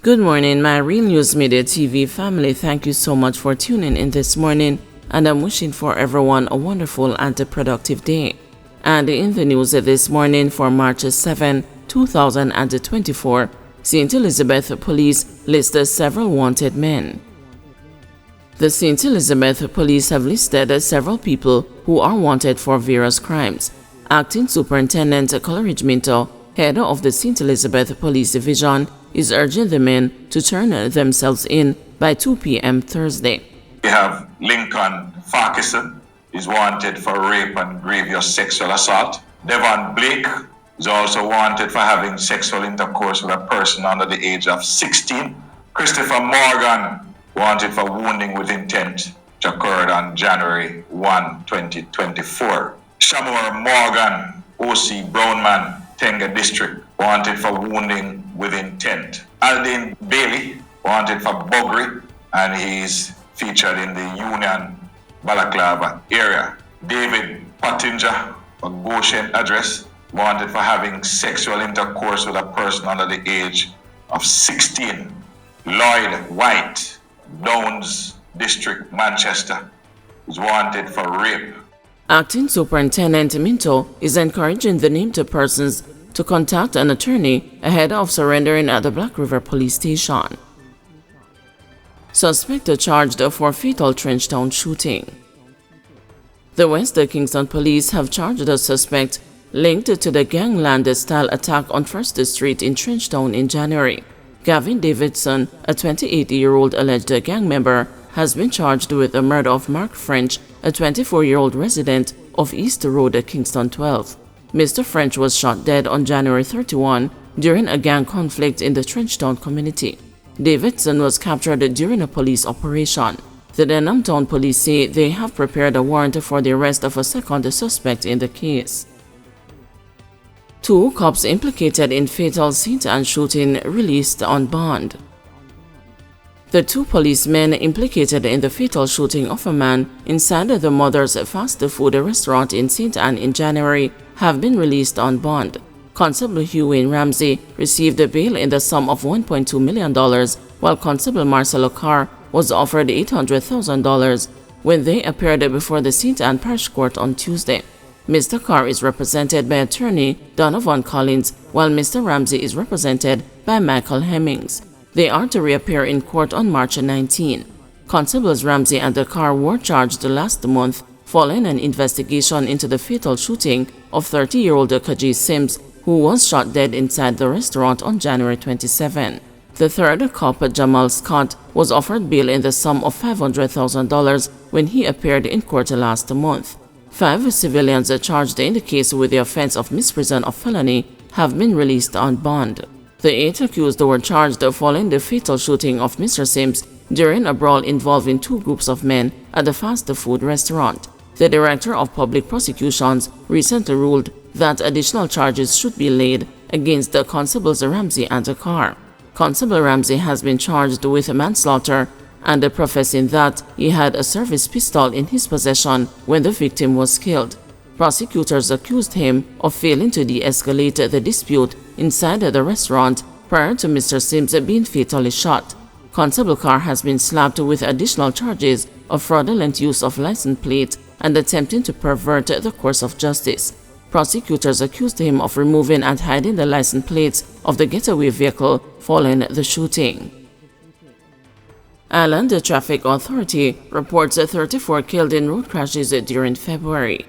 Good morning, my Real News Media TV family. Thank you so much for tuning in this morning, and I'm wishing for everyone a wonderful and a productive day. And in the news this morning for March 7, 2024, St. Elizabeth Police listed several wanted men. The St. Elizabeth Police have listed several people who are wanted for various crimes. Acting Superintendent Coleridge Minto, head of the St. Elizabeth Police Division, is urging the men to turn themselves in by 2 p.m. Thursday. We have Lincoln Farquharson, is wanted for rape and grievous sexual assault. Devon Blake is also wanted for having sexual intercourse with a person under the age of 16. Christopher Morgan, wanted for wounding with intent, which occurred on January 1, 2024. Shamor Morgan, O.C. Brownman, Tenga District, wanted for wounding with intent. Aldin Bailey, wanted for buggery, and he's featured in the Union Balaclava area. David Pottinger, for Goshen address, wanted for having sexual intercourse with a person under the age of 16. Lloyd White, Downs District, Manchester, is wanted for rape. Acting Superintendent Minto is encouraging the named persons to contact an attorney ahead of surrendering at the Black River Police Station. Suspect charged for fatal Trenchtown shooting. The West Kingston Police have charged a suspect linked to the gangland-style attack on 1st Street in Trenchtown in January. Gavin Davidson, a 28-year-old alleged gang member, has been charged with the murder of Mark French, a 24-year-old resident of East Road, Kingston 12. Mr. French was shot dead on January 31 during a gang conflict in the Trenchtown community. Davidson was captured during a police operation. The Denham Town Police say they have prepared a warrant for the arrest of a second suspect in the case. 2 cops implicated in fatal St. Anne shooting released on bond. The 2 policemen implicated in the fatal shooting of a man inside the Mother's fast food restaurant in St. Anne in January have been released on bond. Constable Hugh Wayne Ramsey received a bail in the sum of $1.2 million, while Constable Marcelo Carr was offered $800,000 when they appeared before the St. Anne Parish Court on Tuesday. Mr. Carr is represented by attorney Donovan Collins, while Mr. Ramsey is represented by Michael Hemmings. They are to reappear in court on March 19. Constables Ramsey and Carr were charged last month following an investigation into the fatal shooting of 30-year-old Kaji Sims, who was shot dead inside the restaurant on January 27. The third cop, Jamal Scott, was offered bail in the sum of $500,000 when he appeared in court last month. 5 civilians charged in the case with the offense of misprision of felony have been released on bond. The 8 accused were charged following the fatal shooting of Mr. Sims during a brawl involving 2 groups of men at the fast food restaurant. The Director of Public Prosecutions recently ruled that additional charges should be laid against the Constables Ramsey and Carr. Constable Ramsey has been charged with manslaughter and professing that he had a service pistol in his possession when the victim was killed. Prosecutors accused him of failing to de-escalate the dispute inside the restaurant prior to Mr. Sims being fatally shot. Constable Carr has been slapped with additional charges of fraudulent use of license plate and attempting to pervert the course of justice. Prosecutors accused him of removing and hiding the license plates of the getaway vehicle following the shooting. Island Traffic Authority reports 34 killed in road crashes during February.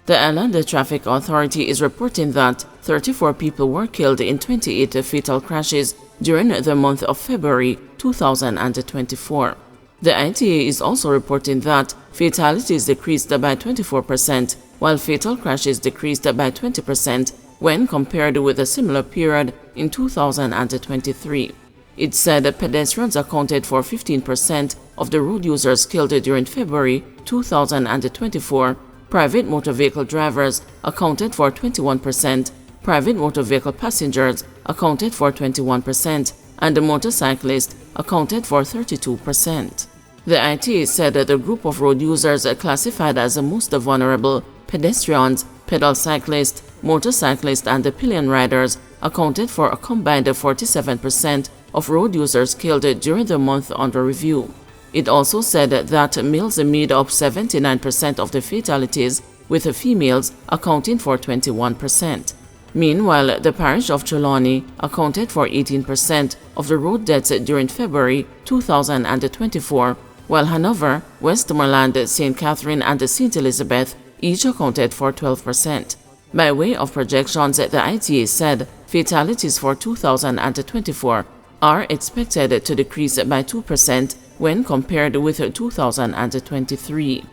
The Island Traffic Authority is reporting that 34 people were killed in 28 fatal crashes during the month of February 2024. The ITA is also reporting that fatalities decreased by 24%, while fatal crashes decreased by 20% when compared with a similar period in 2023. It said pedestrians accounted for 15% of the road users killed during February 2024. Private motor vehicle drivers accounted for 21%, private motor vehicle passengers accounted for 21%, and the motorcyclists accounted for 32%. The ITA said that the group of road users classified as the most vulnerable, pedestrians, pedal cyclists, motorcyclists, and the pillion riders, accounted for a combined 47% of road users killed during the month under review. It also said that males made up 79% of the fatalities, with females accounting for 21%. Meanwhile, the parish of Trelawney accounted for 18% of the road deaths during February 2024, while Hanover, Westmoreland, St. Catherine, and St. Elizabeth each accounted for 12%. By way of projections, the ITA said fatalities for 2024 are expected to decrease by 2% when compared with 2023.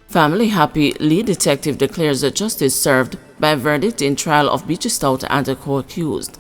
Family happy, lead detective declares justice served by verdict in trial of Beachy Stout and the co-accused.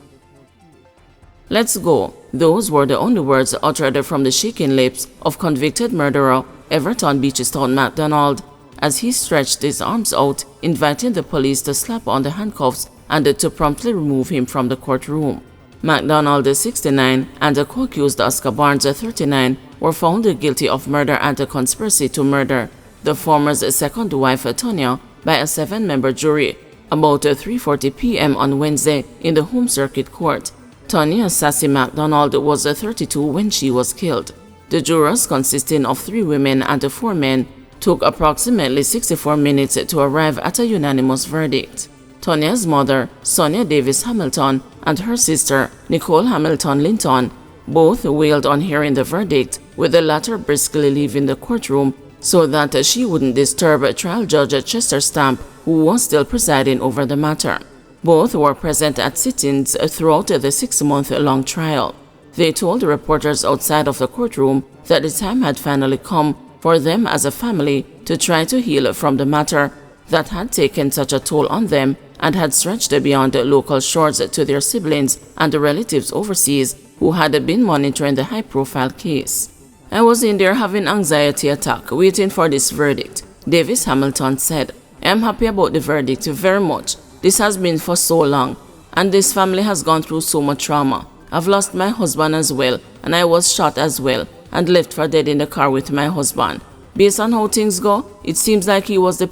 Let's go. Those were the only words uttered from the shaking lips of convicted murderer Everton Beachy Stout MacDonald as he stretched his arms out, inviting the police to slap on the handcuffs and to promptly remove him from the courtroom. MacDonald, 69, and the co-accused Oscar Barnes, 39, were found guilty of murder and a conspiracy to murder the former's second wife, Tonya, by a 7-member jury about 3:40 p.m. on Wednesday in the Home Circuit Court. Tonya Sassy MacDonald was 32 when she was killed. The jurors, consisting of 3 women and 4 men, took approximately 64 minutes to arrive at a unanimous verdict. Tonya's mother, Sonia Davis Hamilton, and her sister, Nicole Hamilton Linton, both wailed on hearing the verdict, with the latter briskly leaving the courtroom so that she wouldn't disturb trial judge Chester Stamp, who was still presiding over the matter. Both were present at sittings throughout the 6-month-long trial. They told reporters outside of the courtroom that the time had finally come for them as a family to try to heal from the matter that had taken such a toll on them and had stretched beyond local shores to their siblings and the relatives overseas who had been monitoring the high-profile case. I was in there having anxiety attack, waiting for this verdict, Davis Hamilton said. I am happy about the verdict very much. This has been for so long, and this family has gone through so much trauma. I've lost my husband as well, and I was shot as well, and left for dead in the car with my husband. Based on how things go, it seems like he was the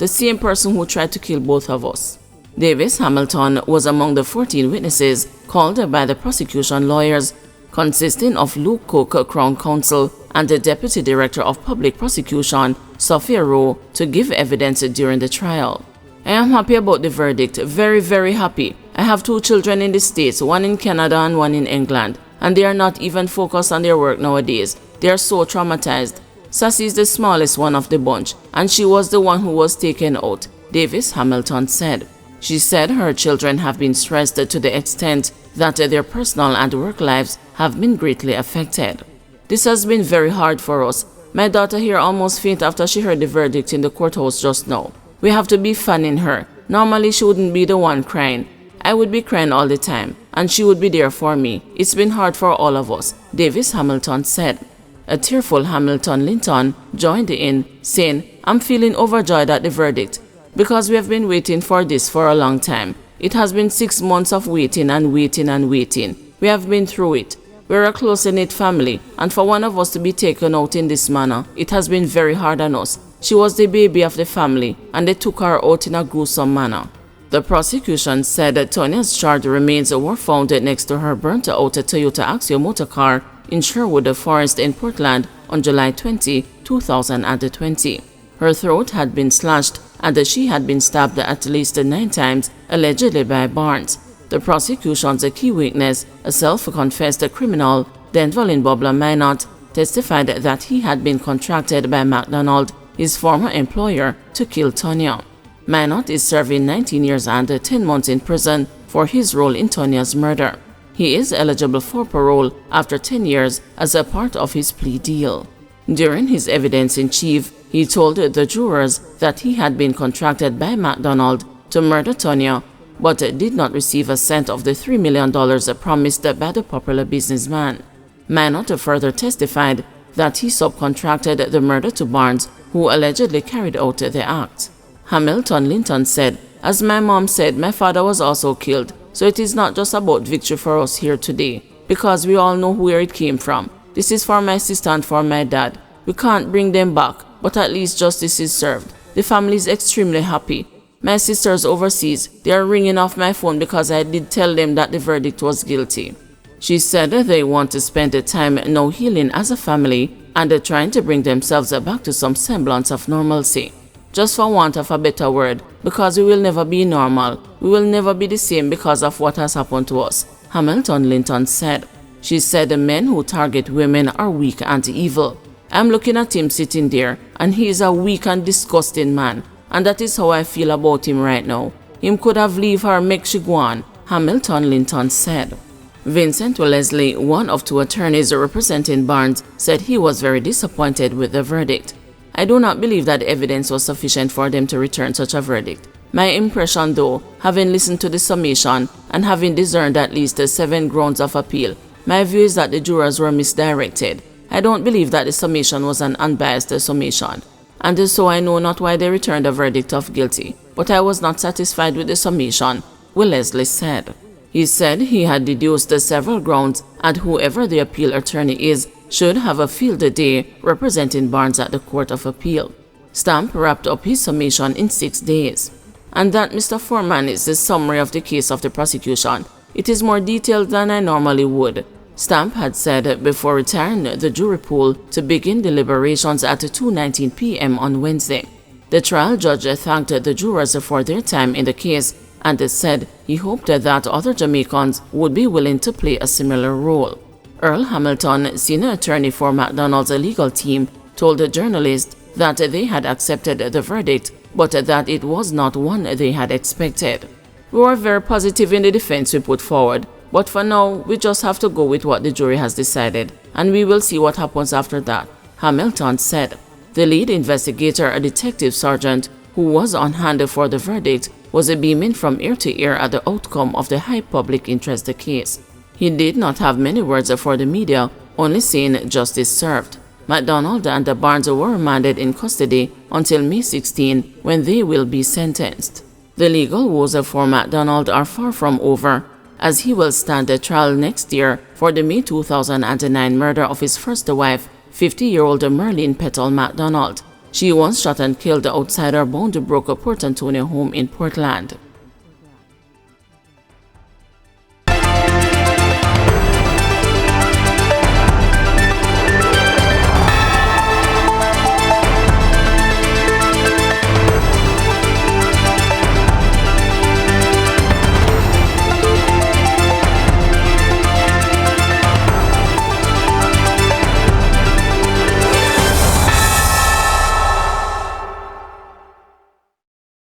same person who tried to kill both of us. Davis Hamilton was among the 14 witnesses called by the prosecution lawyers, consisting of Luke Cook, Crown Counsel, and the Deputy Director of Public Prosecution, Sophia Rowe, to give evidence during the trial. I am happy about the verdict, very, very happy. I have 2 children in the States, one in Canada and one in England, and they are not even focused on their work nowadays. They are so traumatized. Sassy is the smallest one of the bunch, and she was the one who was taken out, Davis Hamilton said. She said her children have been stressed to the extent that their personal and work lives have been greatly affected. This has been very hard for us. My daughter here almost fainted after she heard the verdict in the courthouse just now. We have to be fanning her. Normally she wouldn't be the one crying. I would be crying all the time, and she would be there for me. It's been hard for all of us, Davis Hamilton said. A tearful Hamilton Linton joined in, saying, I'm feeling overjoyed at the verdict, because we have been waiting for this for a long time. It has been 6 months of waiting and waiting and waiting. We have been through it. We're a close-knit family, and for one of us to be taken out in this manner, it has been very hard on us. She was the baby of the family, and they took her out in a gruesome manner. The prosecution said that Tonya's charred remains were found next to her burnt-out Toyota Axio motor car in Sherwood Forest in Portland on July 20, 2020. Her throat had been slashed, and she had been stabbed at least 9 times, allegedly by Barnes. The prosecution's key witness, a self-confessed criminal, Denverlin Bobla Minot, testified that he had been contracted by MacDonald, his former employer, to kill Tonya. Minot is serving 19 years and 10 months in prison for his role in Tonya's murder. He is eligible for parole after 10 years as a part of his plea deal. During his evidence in chief, he told the jurors that he had been contracted by MacDonald to murder Tonya, but did not receive a cent of the $3 million promised by the popular businessman. Minot further testified that he subcontracted the murder to Barnes, who allegedly carried out the act. Hamilton Linton said, as my mom said, my father was also killed, so it is not just about victory for us here today, because we all know where it came from. This is for my sister and for my dad. We can't bring them back, but at least justice is served. The family is extremely happy. My sisters overseas, they are ringing off my phone because I did tell them that the verdict was guilty. She said they want to spend the time now healing as a family and trying to bring themselves back to some semblance of normalcy. Just for want of a better word, because we will never be normal. We will never be the same because of what has happened to us, Hamilton Linton said. She said the men who target women are weak and evil. I'm looking at him sitting there, and he is a weak and disgusting man, and that is how I feel about him right now. Him could have leave her make she go on, Hamilton Linton said. Vincent Wellesley, one of two attorneys representing Barnes, said he was very disappointed with the verdict. I do not believe that the evidence was sufficient for them to return such a verdict. My impression though, having listened to the summation and having discerned at least 7 grounds of appeal, my view is that the jurors were misdirected. I don't believe that the summation was an unbiased summation, and so I know not why they returned a verdict of guilty, but I was not satisfied with the summation, Wellesley said. He said he had deduced the several grounds, and whoever the appeal attorney is should have a field day representing Barnes at the Court of Appeal. Stamp wrapped up his summation in 6 days. And that, Mr. Foreman, is the summary of the case of the prosecution. It is more detailed than I normally would, Stamp had said before retiring the jury pool to begin deliberations at 2:19 p.m. on Wednesday. The trial judge thanked the jurors for their time in the case and said he hoped that other Jamaicans would be willing to play a similar role. Earl Hamilton, senior attorney for McDonald's legal team, told the journalist that they had accepted the verdict, but that it was not one they had expected. We were very positive in the defense we put forward, but for now, we just have to go with what the jury has decided, and we will see what happens after that, Hamilton said. The lead investigator, a detective sergeant, who was on hand for the verdict, was beaming from ear to ear at the outcome of the high public interest case. He did not have many words for the media, only saying justice served. McDonald and Barnes were remanded in custody until May 16, when they will be sentenced. The legal woes for McDonald are far from over, as he will stand a trial next year for the May 2009 murder of his first wife, 50-year-old Merlene Petal McDonald. She once shot and killed outside her Boundbrook Port Antonio home in Portland.